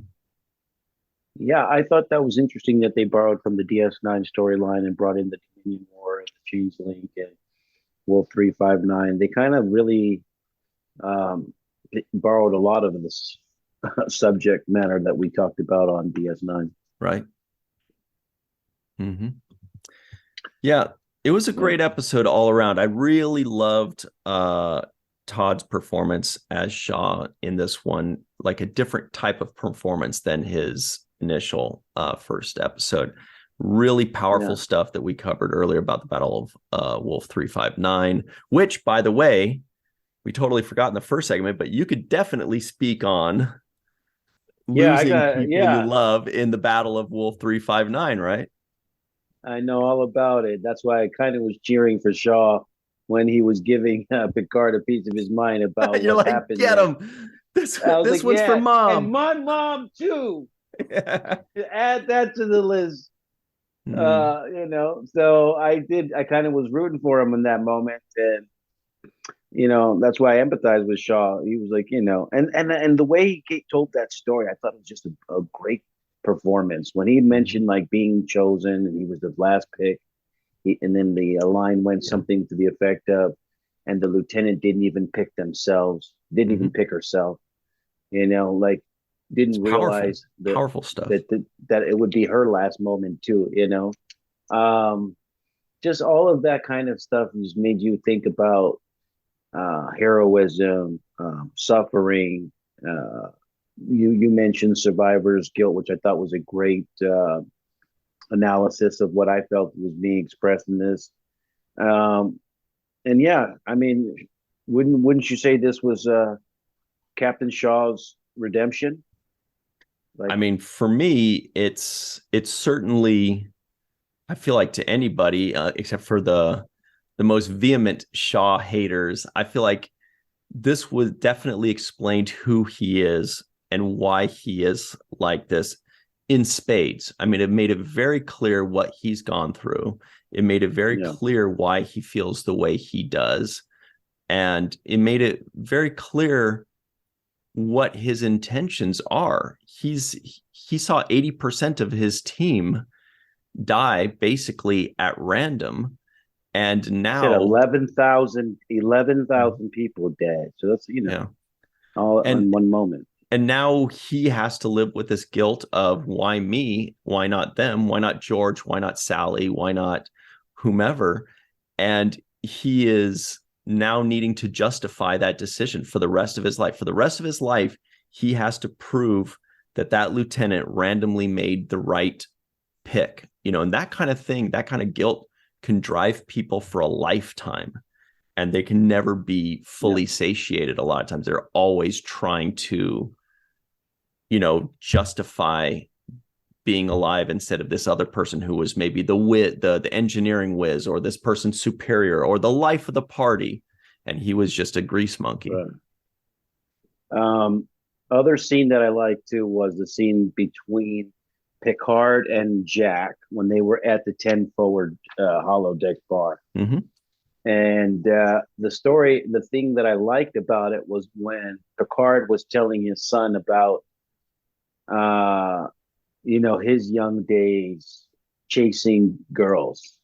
Yeah, I thought that was interesting that they borrowed from the DS9 storyline and brought in the Dominion War and the Changeling and Wolf 359. They kind of really borrowed a lot of this subject matter that we talked about on DS9. Right. Mm-hmm. Yeah, it was a great episode all around. I really loved Todd's performance as Shaw in this one, like a different type of performance than his initial first episode. Really powerful stuff that we covered earlier about the Battle of Wolf 359, which, by the way, we totally forgot in the first segment, but you could definitely speak on losing people you love in the Battle of Wolf 359, right? I know all about it. That's why I kind of was cheering for Shaw when he was giving Picard a piece of his mind about You're what like, happened. Get him. This one's for Mom. And my mom, too. Add that to the list. So I kind of was rooting for him in that moment. And, that's why I empathize with Shaw. He was like, and the way he told that story, I thought it was just a great performance. When he mentioned like being chosen and he was the last pick, and then the line went something to the effect of, and the lieutenant didn't even pick themselves, didn't even pick herself, didn't realize powerful stuff that it would be her last moment too, just all of that kind of stuff just made you think about heroism, suffering. You mentioned survivor's guilt, which I thought was a great analysis of what I felt was being expressed in this. And yeah, I mean, wouldn't you say this was Captain Shaw's redemption? I mean, for me, it's certainly, I feel like to anybody except for the most vehement Shaw haters, I feel like this was definitely explained who he is and why he is like this in spades. I mean, it made it very clear what he's gone through. It made it very clear why he feels the way he does. And it made it very clear what his intentions are. He saw 80% of his team die basically at random. And now 11,000 people dead. So that's, all in one moment. And now he has to live with this guilt of why me? Why not them? Why not George? Why not Sally? Why not whomever? And he is now needing to justify that decision for the rest of his life. For the rest of his life, he has to prove that lieutenant randomly made the right pick, and that kind of thing, that kind of guilt can drive people for a lifetime, and they can never be fully satiated. A lot of times they're always trying to, justify being alive instead of this other person who was maybe the engineering whiz, or this person's superior, or the life of the party, and he was just a grease monkey. Right. Other scene that I liked too was the scene between Picard and Jack when they were at the 10 forward holodeck bar. Mm-hmm. And the thing that I liked about it was when Picard was telling his son about, his young days chasing girls.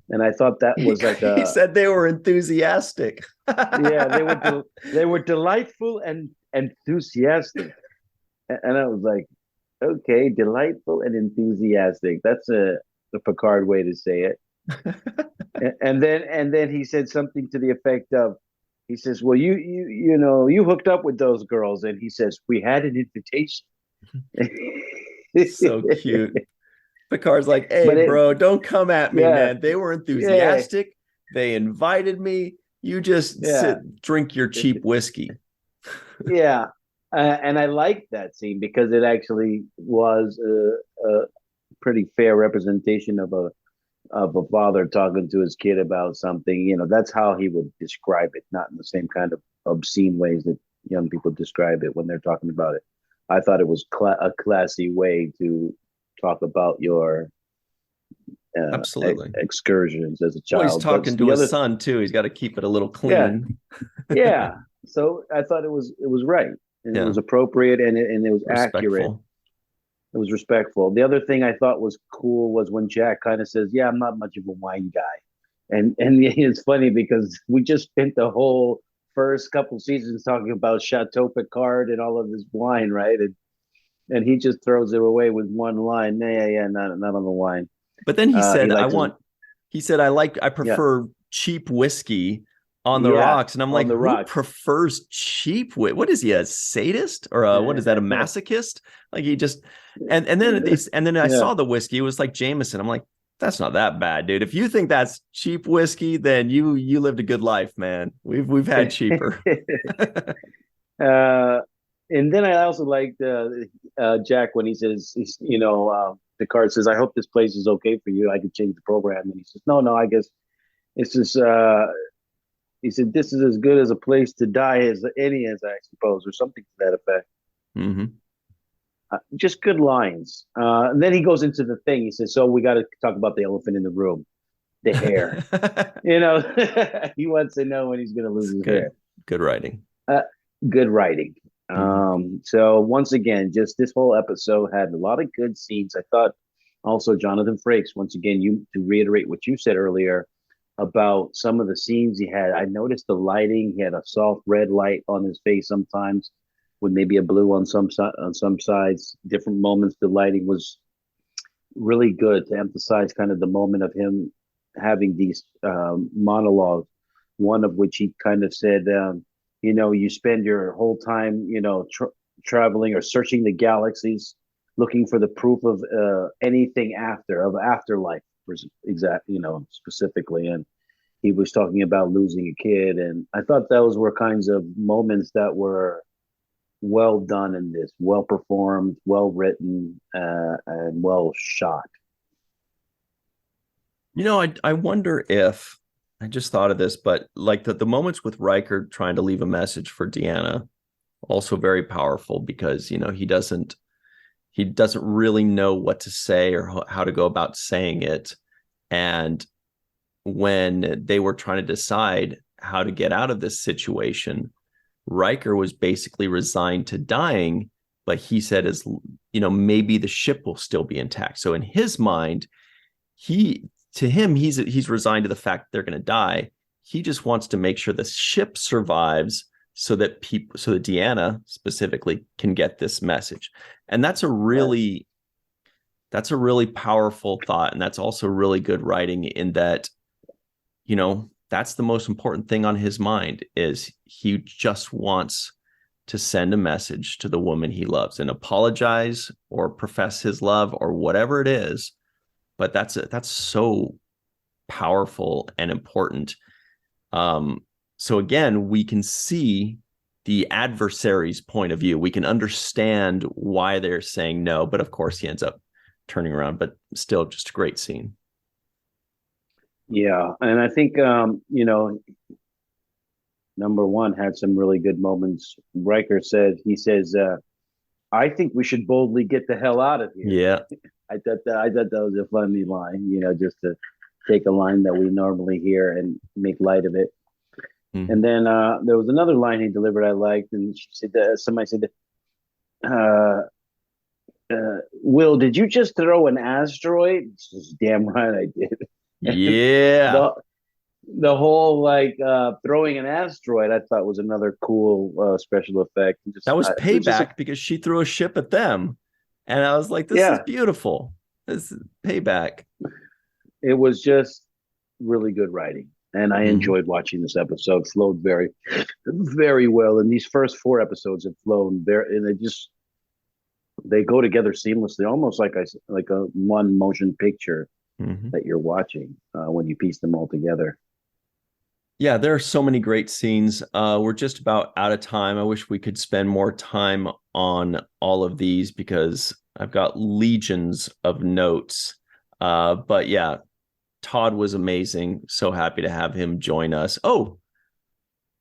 And I thought that was like he said they were enthusiastic. Yeah, they were delightful and enthusiastic. And I was like, okay, delightful and enthusiastic. That's a Picard way to say it. and then he said something to the effect of, he says, well, you hooked up with those girls, and he says, we had an invitation. So cute. Picard's like, hey, bro, don't come at me, man. They were enthusiastic. Yeah. They invited me. You just drink your cheap whiskey. Yeah. And I liked that scene because it actually was a pretty fair representation of a father talking to his kid about something. That's how he would describe it, not in the same kind of obscene ways that young people describe it when they're talking about it. I thought it was a classy way to talk about your absolutely excursions as a child. Well, he's talking to his son too. He's got to keep it a little clean. Yeah. So I thought it was right. And it was appropriate, and it was accurate. It was respectful. The other thing I thought was cool was when Jack kind of says, yeah, I'm not much of a wine guy. And it's funny because we just spent the whole first couple seasons talking about Chateau Picard and all of this wine, right? And he just throws it away with one line. Not on the wine. But then he said, I prefer cheap whiskey on the rocks. And I'm like, who prefers cheap? What is he, a sadist? Or what is that, a masochist? Like he just, and then I saw the whiskey. It was like Jameson. I'm like, that's not that bad, dude. If you think that's cheap whiskey, then you lived a good life, man. We've had cheaper. And then I also liked Jack when he says, Picard says, I hope this place is okay for you. I could change the program. And he says, no, I guess it's just, he said, this is as good as a place to die as any, as I suppose, or something to that effect. Mm-hmm. Just good lines. And then he goes into the thing. He says, so we got to talk about the elephant in the room, the hair. He wants to know when he's going to lose his hair. Good writing. Good writing. So once again, just this whole episode had a lot of good scenes. I thought also Jonathan Frakes, once again, to reiterate what you said earlier about some of the scenes he had. I noticed the lighting. He had a soft red light on his face sometimes, with maybe a blue on some sides. Different moments, the lighting was really good to emphasize kind of the moment of him having these monologues. One of which he kind of said, you spend your whole time, traveling or searching the galaxies, looking for the proof of anything afterlife, specifically. And he was talking about losing a kid. And I thought those were kinds of moments that were well done in this, well performed, well written, and well shot. I wonder if, I just thought of this, but like the moments with Riker trying to leave a message for Deanna, also very powerful because, he doesn't really know what to say or how to go about saying it. And when they were trying to decide how to get out of this situation, Riker was basically resigned to dying, but he said, maybe the ship will still be intact. So in his mind, he's resigned to the fact they're going to die. He just wants to make sure the ship survives so that Deanna specifically can get this message. And that's a really powerful thought. And that's also really good writing in that, that's the most important thing on his mind, is he just wants to send a message to the woman he loves and apologize or profess his love or whatever it is. But that's so powerful and important. So again, we can see the adversary's point of view. We can understand why they're saying no, but of course he ends up turning around, but still just a great scene. Yeah. And I think, number one had some really good moments. Riker says, I think we should boldly get the hell out of here. Yeah. I thought that was a funny line, just to take a line that we normally hear and make light of it. Mm-hmm. And then there was another line he delivered I liked, and she said somebody said Will, did you just throw an asteroid? She's damn right I did. Yeah. The whole throwing an asteroid I thought was another cool special effect. That was payback because she threw a ship at them. And I was like, this is beautiful. This is payback. It was just really good writing. And I enjoyed watching this episode. Flowed very, very well. And these first 4 episodes have flown there, and they go together seamlessly, almost like a one motion picture that you're watching when you piece them all together. Yeah, there are so many great scenes. We're just about out of time. I wish we could spend more time on all of these because I've got legions of notes. But yeah, Todd was amazing. So happy to have him join us. Oh,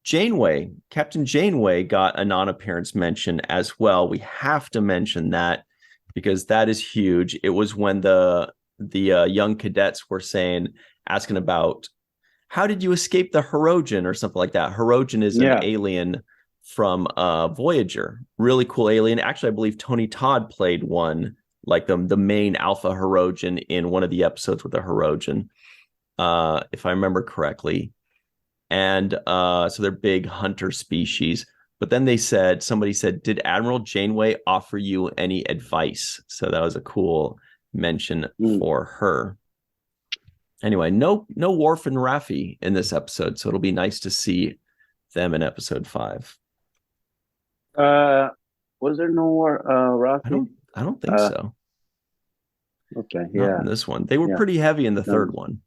Janeway, Captain Janeway got a non-appearance mention as well. We have to mention that because that is huge. It was when the young cadets were asking about, how did you escape the Hirogen or something like that? Hirogen is an alien from Voyager. Really cool alien. Actually, I believe Tony Todd played one, like the main Alpha Hirogen in one of the episodes with the Hirogen, if I remember correctly. And so they're big hunter species. But then somebody said, did Admiral Janeway offer you any advice? So that was a cool mention for her. Anyway, no Worf and Raffi in this episode, so it'll be nice to see them in episode 5. Was there no more Raffi? I don't think so. Okay, not in this one. They were pretty heavy in the third one.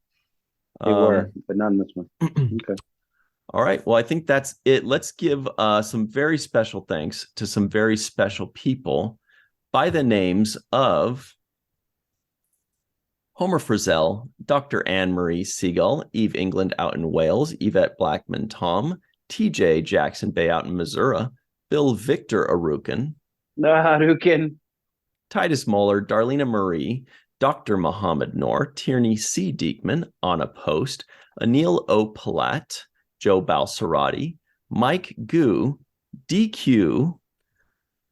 They were, but not in this one. Okay. All right. Well, I think that's it. Let's give some very special thanks to some very special people by the names of Homer Frizzell, Dr. Marie Segal, Eve England out in Wales, Yvette Blackmon-Tom, TJ Jackson-Bey out in Missouri, Bill Victor Arucan, Titus Mohler, Darlena Marie, Dr. Mohamed Noor, Tierney C. Dieckmann, Anna Post, Anil O. Polat, Joe Balsarotti, Mike Gu, Dequeue,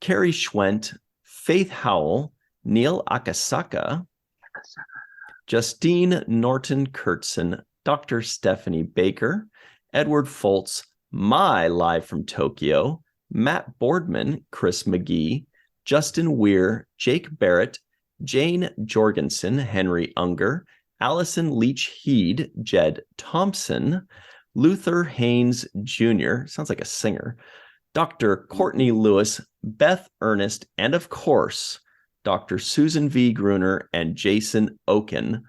Carrie Schwent, Faith Howell, Neal Akasaka, Justine Norton-Kertson, Dr. Stephanie Baker, Edward Foltz, My Live from Tokyo, Matt Boardman, Chris McGee, Justin Weir, Jake Barrett, Jane Jorgensen, Henry Unger, Allyson Leach-Heid, Jed Thompson, Luther Haynes Jr., sounds like a singer, Dr. Courtney Lewis, Beth Ernest, and of course, Dr. Susan V. Gruner and Jason Okun.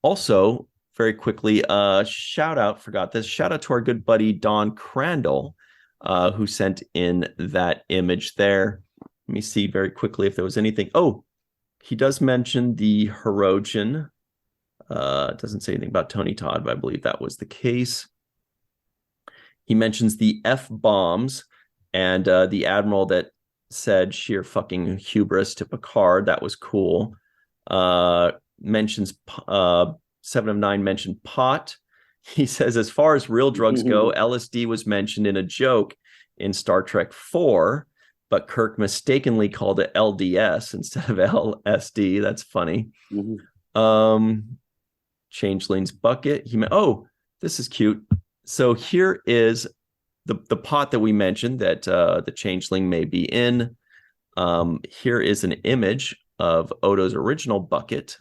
Also, very quickly, shout out to our good buddy Don Crandall, who sent in that image there. Let me see very quickly if there was anything. Oh, he does mention the Hirogen. It doesn't say anything about Tony Todd, but I believe that was the case. He mentions the F-bombs and the admiral that said sheer fucking hubris to Picard. That was cool. Mentions 7 of 9 mentioned pot. He says, as far as real drugs go, LSD was mentioned in a joke in Star Trek 4, but Kirk mistakenly called it LDS instead of LSD. That's funny. Changeling's bucket. This is cute. So here is the pot that we mentioned that the changeling may be in. Here is an image of Odo's original bucket,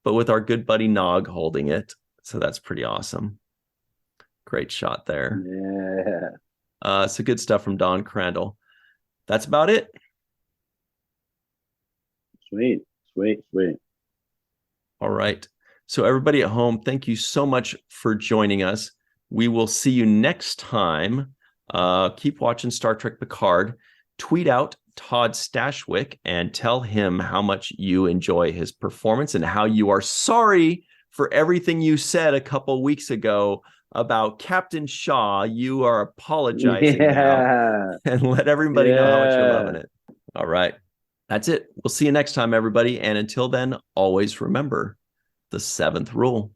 but with our good buddy Nog holding it. So that's pretty awesome. Great shot there. Yeah. So good stuff from Don Crandall. That's about it. Sweet. All right. So everybody at home, thank you so much for joining us. We will see you next time. Keep watching Star Trek Picard. Tweet out Todd Stashwick and tell him how much you enjoy his performance and how you are sorry for everything you said a couple weeks ago about Captain Shaw. You are apologizing now, and let everybody know how much you're loving it. All right. That's it. We'll see you next time, everybody. And until then, always remember the 7th rule.